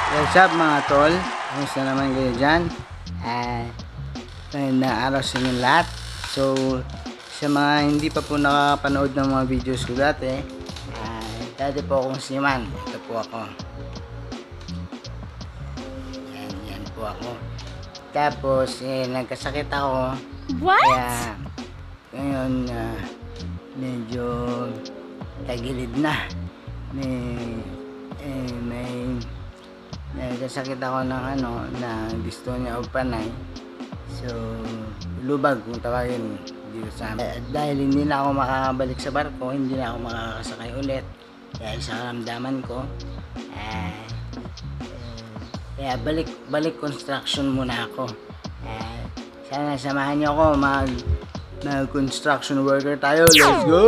What's up mga tol? Kumusta naman kayo dyan? Magandang araw sa inyo lahat. So, sa mga hindi pa po nakapanood ng mga videos ko dati, dati po akong si Man. Ito po ako. Yan po ako. Tapos, nagkasakit ako. What? Kaya, ngayon, medyo tagilid na. May nagkasakit ako ng na dystonia of panay. So, lubag kung tawagin dito sa amin. Dahil hindi na ako makakabalik sa barko, hindi na ako makakasakay ulit dahil sa karamdaman ko. Kaya balik construction muna ako. Sana samahan niyo ako mag construction worker tayo. Let's go!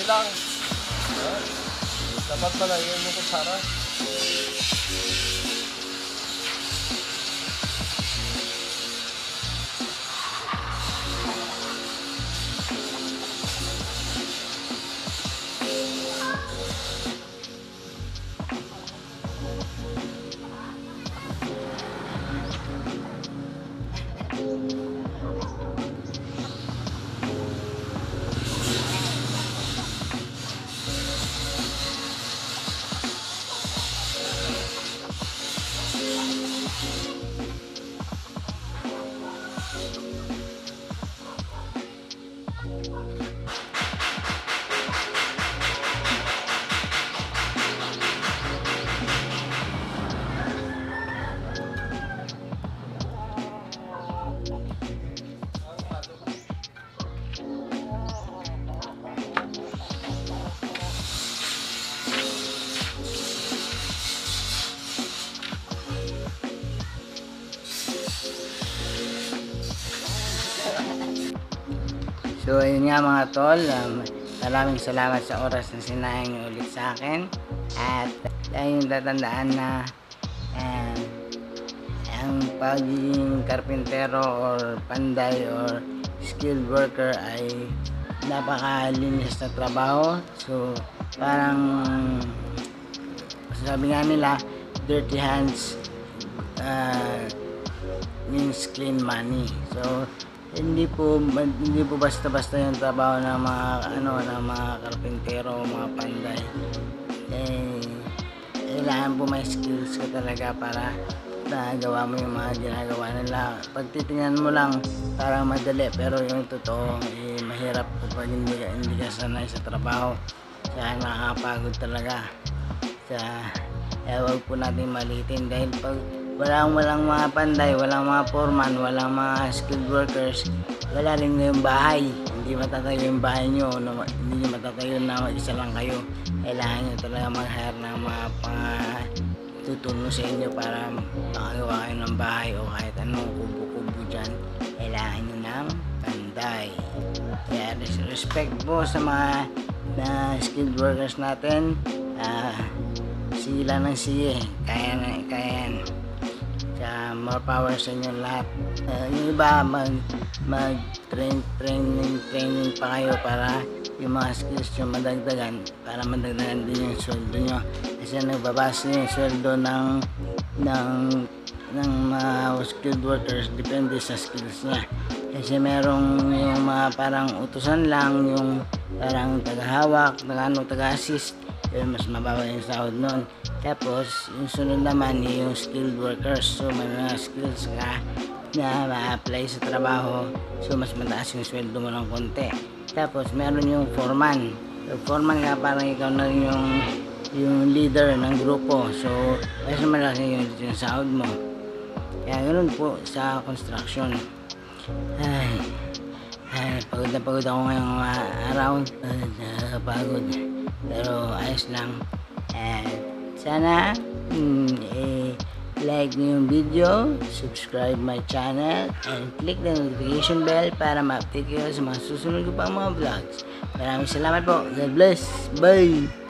lang. Dapat pala yun yung kutsara. So ayun nga mga tol, maraming salamat sa oras na sinayang nyo ulit sa akin. At ayun, tatandaan na ang pagiging karpintero or panday or skilled worker ay napakalinis na trabaho. So parang sabi nga nila, dirty hands means clean money. So hindi po basta-basta yung trabaho ng mga karpintero, mga panday. Kailangan po may skills ka talaga para nagawa mo yung mga ginagawa nila. Pag titingnan mo lang parang madali, pero yung totoo mahirap kapag hindi ka sanay sa trabaho. Kaya nakakapagod talaga. Huwag po natin malitin, dahil pag walang mga panday, walang mga foreman, walang mga skilled workers, wala rin na yung bahay. Hindi matatayo yung bahay nyo, hindi nyo matatayo na isa lang kayo. Kailangan nyo talaga mag-hire ng mga tutulong sa inyo para makagawa kayo ng bahay o kahit anong kubo-kubo dyan. Kailangan nyo ng panday. Kaya respect po sa mga skilled workers natin. Sila ng siye, kaya yan. More power sa inyo lahat. Yung iba training pa kayo para yung mga skills nyo madagdagan, para madagdagan din yung sweldo nyo, kasi nagbabase yung sweldo ng mga skilled workers depende sa skills niya. Kasi merong yung mga parang utusan lang, yung parang tagahawak, taga-assist, mas mababa yung sahod nun. Tapos yung sunod naman yung skilled workers. So may mga skills ka na ma-apply sa trabaho, so mas mataas yung sweldo mo ng konti. Tapos meron yung foreman. Yung foreman nga parang ikaw na yung leader ng grupo, so mas malaki yung sahod mo. Kaya ganoon po sa construction. Pagod na pagod ako ngayong araw. Pagod, pero ayos lang. Sana like nyo yung video, subscribe my channel, and click the notification bell para ma-update kayo sa mga susunod ko pang mga vlogs. Maraming salamat po. God bless. Bye!